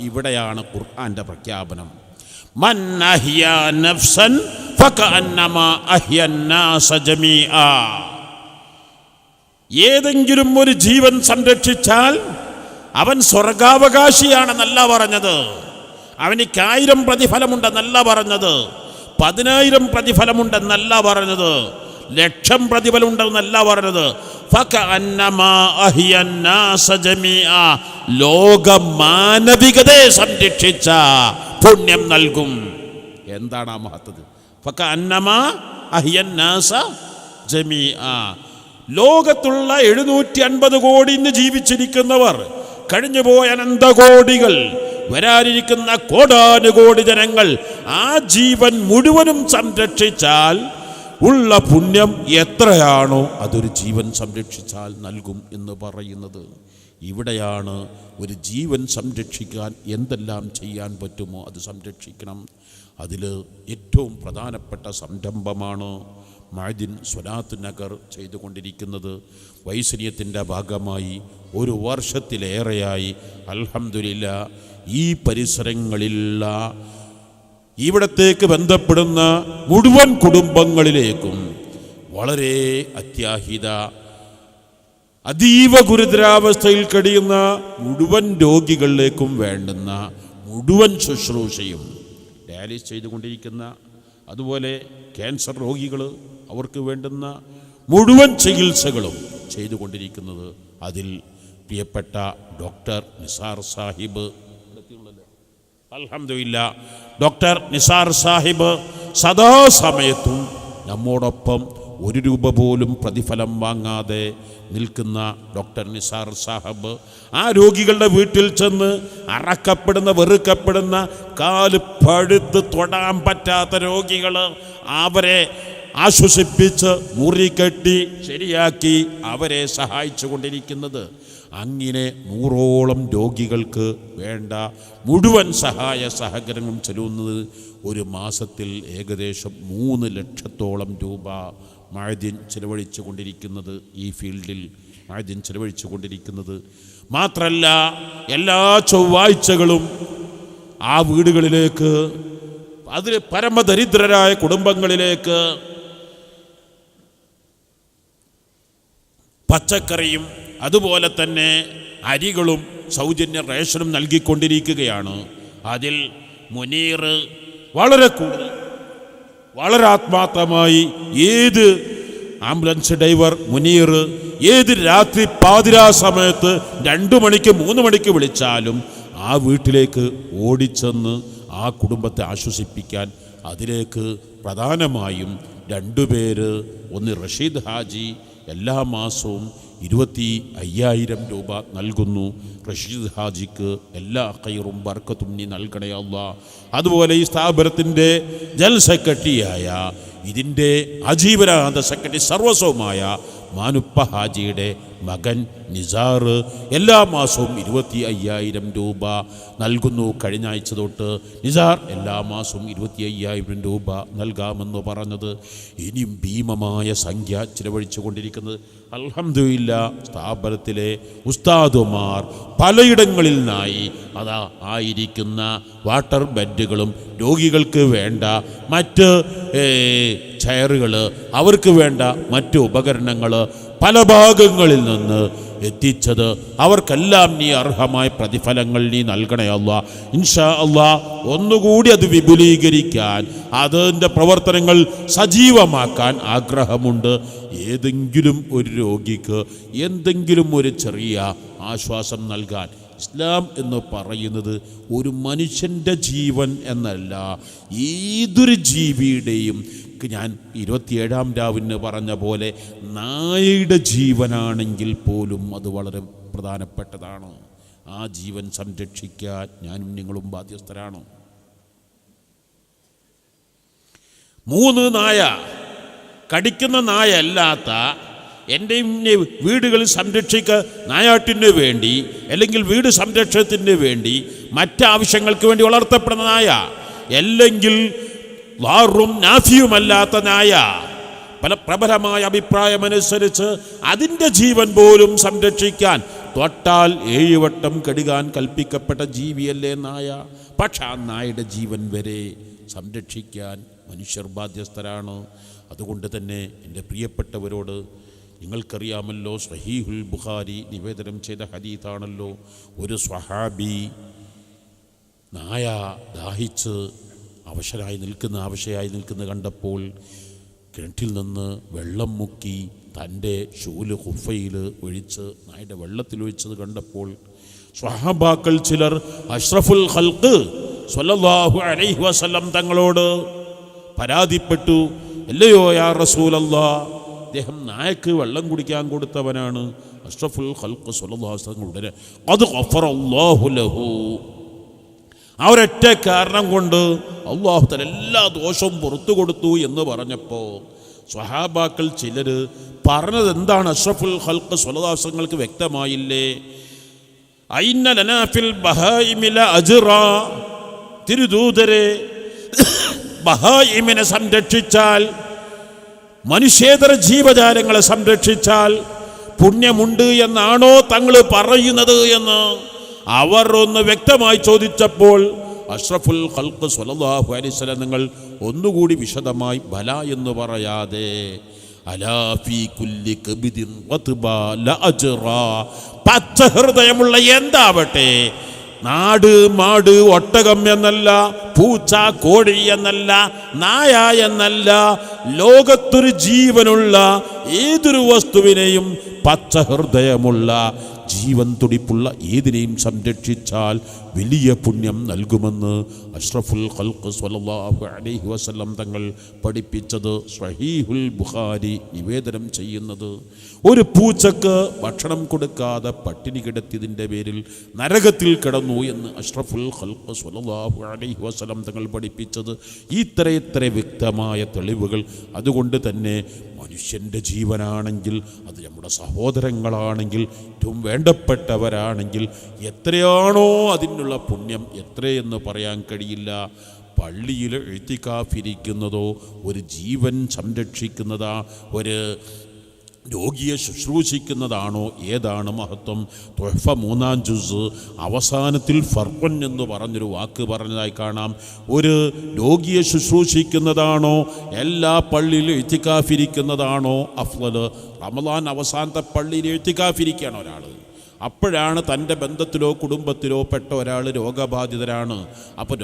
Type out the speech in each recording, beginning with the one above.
ഇവിടെയാണ് ഖുർആന്റെ പ്രഖ്യാപനം. മൻ അഹ്യാ നഫ്സൻ ഫകഅന്നമാ അഹ്യന്നാസ ജമീആ. ഏതെങ്കിലും ഒരു ജീവൻ സംരക്ഷിച്ചാൽ അവൻ സ്വർഗാവകാശിയാണെന്നല്ല പറഞ്ഞത്. അവനിക്ക് 1000 പ്രതിഫലമുണ്ടെന്നല്ല പറഞ്ഞത്, 10,000 പ്രതിഫലമുണ്ടെന്നല്ല പറഞ്ഞത്, 1,00,000 പ്രതിഫലമുണ്ടെന്നല്ല പറഞ്ഞത്. ഫകഅന്നമാ അഹ്യന്നാസ ജമീആ. ലോക മാനവികതയെ സംരക്ഷിച്ച പുണ്യം നൽകും. എന്താണ് ആ മഹത്വം? ഫകഅന്നമാ അഹ്യന്നാസ ജമീആ. ലോകത്തുള്ള 750 കോടി ഇന്ന് ജീവിച്ചിരിക്കുന്നവർ, കഴിഞ്ഞുപോയ അനന്തകോടികൾ, വരാനിരിക്കുന്ന കോടാനുകോടി ജനങ്ങൾ, ആ ജീവൻ മുഴുവനും സംരക്ഷിച്ചാൽ ഉള്ള പുണ്യം എത്രയാണോ അതൊരു ജീവൻ സംരക്ഷിച്ചാൽ നൽകും എന്ന് പറയുന്നത്. ഇവിടെയാണ് ഒരു ജീവൻ സംരക്ഷിക്കാൻ എന്തെല്ലാം ചെയ്യാൻ പറ്റുമോ അത് സംരക്ഷിക്കണം. അതിൽ ഏറ്റവും പ്രധാനപ്പെട്ട സംരംഭമാണ് മഅദിൻ സ്വലാത്ത് നഗർ ചെയ്തുകൊണ്ടിരിക്കുന്നത്. വൈസന്യത്തിൻ്റെ ഭാഗമായി 1 വർഷത്തിലേറെയായി അൽഹംദുലില്ലാ ഈ പരിസരങ്ങളിലുള്ള ഇവിടത്തേക്ക് ബന്ധപ്പെടുന്ന മുഴുവൻ കുടുംബങ്ങളിലേക്കും വളരെ അത്യാഹിത അതീവ ഗുരുതരാവസ്ഥയിൽ കഴിയുന്ന മുഴുവൻ രോഗികളിലേക്കും വേണ്ടുന്ന മുഴുവൻ ശുശ്രൂഷയും ഡയാലിസിസ് ചെയ്തുകൊണ്ടിരിക്കുന്ന, അതുപോലെ ക്യാൻസർ രോഗികൾ, അവർക്ക് വേണ്ടുന്ന മുഴുവൻ ചികിത്സകളും ചെയ്തുകൊണ്ടിരിക്കുന്നത് അതിൽ പ്രിയപ്പെട്ട ഡോക്ടർ നിസാർ സാഹിബ്, അൽഹംദുലില്ലാ ഡോക്ടർ നിസാർ സാഹിബ് സദാസമയത്തും നമ്മോടൊപ്പം 1 രൂപ പോലും പ്രതിഫലം വാങ്ങാതെ നിൽക്കുന്ന ഡോക്ടർ നിസാർ സാഹിബ് ആ രോഗികളുടെ വീട്ടിൽ ചെന്ന് അറക്കപ്പെടുന്ന, വെറുക്കപ്പെടുന്ന, കാല് പഴുത്ത് തൊടാൻ പറ്റാത്ത രോഗികൾ, അവരെ ആശ്വസിപ്പിച്ച് മുറികെട്ടി ശരിയാക്കി അവരെ സഹായിച്ചു കൊണ്ടിരിക്കുന്നത്. അങ്ങനെ 100ഓളം രോഗികൾക്ക് വേണ്ട മുഴുവൻ സഹായ സഹകരണവും ചെല്ലുന്നത്. ഒരു മാസത്തിൽ ഏകദേശം 3 ലക്ഷത്തോളം രൂപ മഅദിൻ ചെലവഴിച്ചു കൊണ്ടിരിക്കുന്നത്, ഈ ഫീൽഡിൽ മഅദിൻ ചെലവഴിച്ചു കൊണ്ടിരിക്കുന്നത്. മാത്രമല്ല എല്ലാ ചൊവ്വാഴ്ചകളും ആ വീടുകളിലേക്ക്, അതിൽ പരമദരിദ്രരായ കുടുംബങ്ങളിലേക്ക് പച്ചക്കറിയും അതുപോലെ തന്നെ അരികളും സൗജന്യ റേഷനും നൽകിക്കൊണ്ടിരിക്കുകയാണ്. അതിൽ മുനീർ വളരെ കൂടുതൽ, വളരെ ആത്മാർത്ഥമായി ഏത് ആംബുലൻസ് ഡ്രൈവർ മുനീർ ഏത് രാത്രി പാതിരാ സമയത്ത് 2 മണിക്ക് 3 മണിക്ക് വിളിച്ചാലും ആ വീട്ടിലേക്ക് ഓടിച്ചെന്ന് ആ കുടുംബത്തെ ആശ്വസിപ്പിക്കാൻ, അതിലേക്ക് പ്രധാനമായും 2 പേര്, ഒന്ന് റഷീദ് ഹാജി എല്ലാ മാസവും 25,000 രൂപ നൽകുന്നു. റഷീദ് ഹാജിക്ക് എല്ലാ ഖൈറും ബർക്കത്തും നീ നൽകണേ അല്ലാഹ്. അതുപോലെ ഈ സ്ഥാപനത്തിൻ്റെ ജനറൽ സെക്രട്ടറിയായ, ഇതിൻ്റെ ആജീവനാന്ത സെക്രട്ടറി സർവസ്വമായ മാനുപ്പ ഹാജിയുടെ മകൻ നിസാർ എല്ലാ മാസവും 25,000 രൂപ നൽകുന്നു. കഴിഞ്ഞ ആഴ്ച തൊട്ട് നിസാർ എല്ലാ മാസവും 25,000 രൂപ നൽകാമെന്ന് പറഞ്ഞത്. ഇനിയും ഭീമമായ സംഖ്യ ചിലവഴിച്ചു കൊണ്ടിരിക്കുന്നത്. അൽഹംദുലില്ലാ സ്ഥാപനത്തിലെ ഉസ്താദുമാർ പലയിടങ്ങളിൽ നിന്നായി അതാ ആയിരിക്കുന്ന വാട്ടർ ബെഡുകളും, രോഗികൾക്ക് വേണ്ട മറ്റ് ചെയറുകൾ, അവർക്ക് വേണ്ട മറ്റ് ഉപകരണങ്ങൾ പല ഭാഗങ്ങളിൽ നിന്ന് എത്തിച്ചത്. അവർക്കെല്ലാം നീ അർഹമായ പ്രതിഫലങ്ങൾ നീ നൽകണേ അല്ലാഹ്. ഇൻഷാ അല്ലാഹ് ഒന്നുകൂടി അത് വിപുലീകരിക്കാൻ, അതിൻ്റെ പ്രവർത്തനങ്ങൾ സജീവമാക്കാൻ ആഗ്രഹമുണ്ട്. ഏതെങ്കിലും ഒരു രോഗിക്ക് എന്തെങ്കിലും ഒരു ചെറിയ ആശ്വാസം നൽകാൻ. ഇസ്ലാം എന്ന് പറയുന്നത് ഒരു മനുഷ്യൻ്റെ ജീവൻ എന്നല്ല, ഏതൊരു ജീവിയുടെയും, ഞാൻ 27-ാം രാവിന് പറഞ്ഞ പോലെ നായയുടെ ജീവനാണെങ്കിൽ പോലും അത് വളരെ പ്രധാനപ്പെട്ടതാണ്. ആ ജീവൻ സംരക്ഷിക്കാൻ ഞാനും നിങ്ങളും ബാധ്യസ്ഥരാണ്. 3 നായ, കടിക്കുന്ന നായ അല്ലാത്ത എൻ്റെ വീടുകളിൽ നായാട്ടിന് വേണ്ടി അല്ലെങ്കിൽ വീട് സംരക്ഷണത്തിന് വേണ്ടി മറ്റാവശ്യങ്ങൾക്ക് വേണ്ടി വളർത്തപ്പെടുന്ന നായ, അല്ലെങ്കിൽ വാറും നാഫിയുമല്ലാത്ത നായ, പല പ്രബലമായ അഭിപ്രായമനുസരിച്ച് അതിൻ്റെ ജീവൻ പോലും സംരക്ഷിക്കാൻ തൊട്ടാൽ 7 വട്ടം കഴുകാൻ കൽപ്പിക്കപ്പെട്ട ജീവിയല്ലേ നായ. പക്ഷെ ആ നായയുടെ ജീവൻ വരെ സംരക്ഷിക്കാൻ മനുഷ്യർ ബാധ്യസ്ഥരാണ്. അതുകൊണ്ട് തന്നെ എൻ്റെ പ്രിയപ്പെട്ടവരോട്, നിങ്ങൾക്കറിയാമല്ലോ, സഹീഹുൽ ബുഖാരി നിവേദനം ചെയ്ത ഹദീത്താണല്ലോ, ഒരു സ്വഹാബി നായ ദാഹിച്ച് അവശയായി നിൽക്കുന്ന കണ്ടപ്പോൾ കിണറ്റിൽ നിന്ന് വെള്ളം മുക്കി തൻ്റെ ഷൂല് ഹുഫയിൽ ഒഴിച്ച് നായയുടെ വെള്ളത്തിൽ ഒഴിച്ചത് കണ്ടപ്പോൾ സ്വഹാബാക്കൾ ചിലർ അഷ്റഫുൽ ഖൽഖ് സ്വല്ലല്ലാഹു അലൈഹി വസല്ലം തങ്ങളോട് പരാതിപ്പെട്ടു, അല്ലയോ യാ റസൂലല്ലാഹ്, അദ്ദേഹം നായക്ക് വെള്ളം കുടിക്കാൻ കൊടുത്തവനാണ്. അഷ്റഫുൽ ഖൽഖ് സ്വല്ലല്ലാഹു അലൈഹി വസല്ലം ഉടനെ ഖദ് ഗഫറല്ലാഹു ലഹു, ആ ഒരൊറ്റ കാരണം കൊണ്ട് അല്ലാഹു തആല എല്ലാ ദോഷവും പുറത്തു കൊടുത്തു എന്ന് പറഞ്ഞപ്പോൾ സ്വഹാബാക്കൾ ചിലർ പറഞ്ഞത് എന്താണ്? അഷ്റഫുൽ ഖൽഖ് സ്വല്ലല്ലാഹു അലൈഹി വസല്ലം വ്യക്തമായില്ലേ? അയിന്ന ലനാ ഫിൽ ബഹായിമി ലഅജ്റാ, തിരുദൂതരെ, ബഹായിമിനെ സംരക്ഷിച്ചാൽ, മനുഷ്യേതര ജീവജാലങ്ങളെ സംരക്ഷിച്ചാൽ പുണ്യമുണ്ട് എന്നാണോ തങ്ങൾ പറയുന്നത് എന്ന് അവർ ഒന്ന് വ്യക്തമായി ചോദിച്ചപ്പോൾ അഷ്റഫുൽ ഖൽഖ് സ്വല്ലല്ലാഹു അലൈഹി വസല്ലം നിങ്ങൾ ഒന്നുകൂടി വിശദമായി ബല എന്ന് പറയാതെ അലാ ഫീ കുല്ലി കബിദിൻ വത്ബാ ലഅജ്റാ, പച്ച ഹൃദയമുള്ള എന്താവട്ടെ, നാട് മാട് ഒട്ടകം എന്നല്ല, പൂച്ച കോഴി എന്നല്ല, നായ എന്നല്ല, ലോകത്തൊരു ജീവനുള്ള ഏതൊരു വസ്തുവിനെയും പച്ച ഹൃദയമുള്ള ജീവൻ തുടിപ്പുള്ള ഏതിനെയും സംരക്ഷിച്ചാൽ വലിയ പുണ്യം നൽകുമെന്ന് അഷ്റഫുൽ ഖൽഖ് സ്വല്ലല്ലാഹു അലൈഹി വസല്ലം തങ്ങൾ പഠിപ്പിച്ചത് സ്വഹീഹുൽ ബുഖാരി നിവേദനം ചെയ്യുന്നത്. ഒരു പൂച്ചക്ക് ഭക്ഷണം കൊടുക്കാതെ പട്ടിണി കിടത്തിയതിൻ്റെ പേരിൽ നരകത്തിൽ കിടന്നു എന്ന് അഷ്റഫുൽ ഖൽഖ് സ്വല്ലല്ലാഹു അലൈഹി വസല്ലം തങ്ങൾ പഠിപ്പിച്ചത് ഇത്ര വ്യക്തമായ തെളിവുകൾ. അതുകൊണ്ട് തന്നെ മനുഷ്യൻ്റെ ജീവനാണെങ്കിൽ, അത് നമ്മുടെ സഹോദരങ്ങളാണെങ്കിൽ, ഏറ്റവും വേണ്ടപ്പെട്ടവരാണെങ്കിൽ എത്രയാണോ അതിനുള്ള പുണ്യം എത്രയെന്ന് പറയാൻ കഴിയില്ല. പള്ളിയിൽ ഇഅ്തികാഫിരിക്കുന്നതോ, ഒരു ജീവൻ സംരക്ഷിക്കുന്നതാ, ഒരു രോഗിയെ ശുശ്രൂഷിക്കുന്നതാണോ, ഏതാണ് മഹത്വം? തുഹ്ഫ 3-ാം ജുസ് അവസാനത്തിൽ ഫർഖുൻ എന്ന് പറഞ്ഞൊരു വാക്ക് പറഞ്ഞതായി കാണാം. ഒരു രോഗിയെ ശുശ്രൂഷിക്കുന്നതാണോ, എല്ലാ പള്ളിയിലും ഇഅ്തികാഫിരിക്കുന്നതാണോ അഫ്ളൽ? റമളാൻ അവസാനത്തെ പള്ളിയിൽ ഇഅ്തികാഫിരിക്കുകയാണ് ഒരാൾ. അപ്പോഴാണ് തൻ്റെ ബന്ധത്തിലോ കുടുംബത്തിലോ പെട്ട ഒരാൾ രോഗബാധിതരാണ്. അപ്പോൾ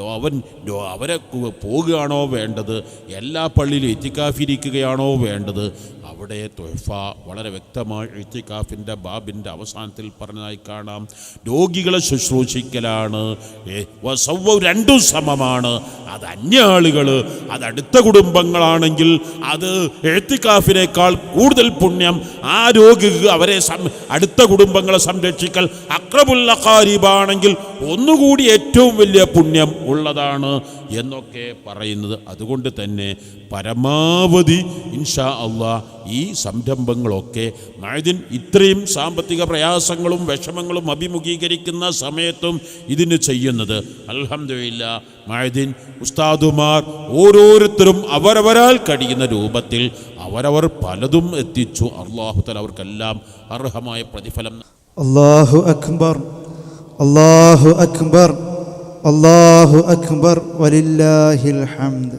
അവരെ പോകുകയാണോ വേണ്ടത്, എല്ലാ പള്ളിയിലും ഇഅ്തികാഫിരിക്കുകയാണോ വേണ്ടത്? അവിടെ തുഹ്ഫ വളരെ വ്യക്തമായി ഇഅ്തികാഫിൻ്റെ ബാബിൻ്റെ അവസാനത്തിൽ പറഞ്ഞതായി കാണാം. രോഗികളെ ശുശ്രൂഷിക്കലാണ്, രണ്ടും സമമാണ്. അത് അന്യ ആളുകൾ, അത് അടുത്ത കുടുംബങ്ങളാണെങ്കിൽ അത് ഇഅ്തികാഫിനേക്കാൾ കൂടുതൽ പുണ്യം ആ രോഗിക്ക് അവരെ അടുത്ത കുടുംബങ്ങളെ സംരക്ഷിക്കൽ അഖ്റബുൽ അഖാരിബാണെങ്കിൽ ഒന്നുകൂടി ഏറ്റവും വലിയ പുണ്യം ഉള്ളതാണ് എന്നൊക്കെ പറയുന്നത്. അതുകൊണ്ട് തന്നെ പരമാവധി ഇൻഷാ അല്ലാഹ് ഈ സംരംഭങ്ങളൊക്കെ മഅദിൻ ഇത്രയും സാമ്പത്തിക പ്രയാസങ്ങളും വിഷമങ്ങളും അഭിമുഖീകരിക്കുന്ന സമയത്തും ഇതിന് ചെയ്യുന്നത് അൽഹംദുലില്ലാഹ് മഅദിൻ ഉസ്താദുമാർ ഓരോരുത്തരും അവരവരാൽ കഴിയുന്ന രൂപത്തിൽ അവരവർ പലതും എത്തിച്ചു. അല്ലാഹു തആല അവർക്കെല്ലാം അർഹമായ പ്രതിഫലം. അല്ലാഹു അക്ബർ, അല്ലാഹു അക്ബർ, അല്ലാഹു അക്ബർ, വലില്ലാഹിൽ ഹംദ്.